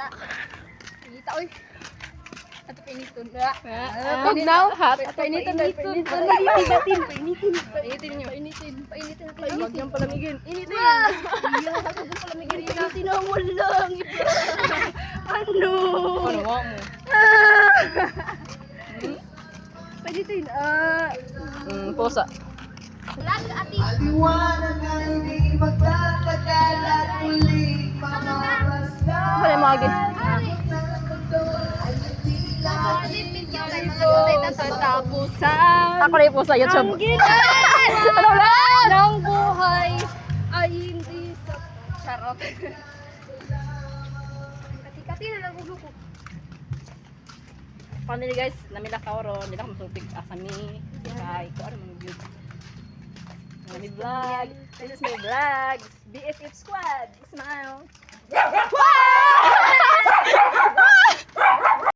Wala. Kita oy. Ato painiton. Pag now, hot. Painiton. Painitin. Painitin nyo. Painitin. Huwag niyang palamigin. Initin. Iya, ako kung palamigin na. Tinawal lang. Ano? Ano mo? Painitin. Pusa. Lag ati. Wala mo agi. Ako rin po sa YouTube. Ano lang? Ang buhay ay hindi sa charot. Kati-kati na lang ulo ko. Family guys, namila ka oro, nila masupig asami. Kay ko ano mga view. Nami vlog. This is my vlog. BFF Squad. Smile. Wow!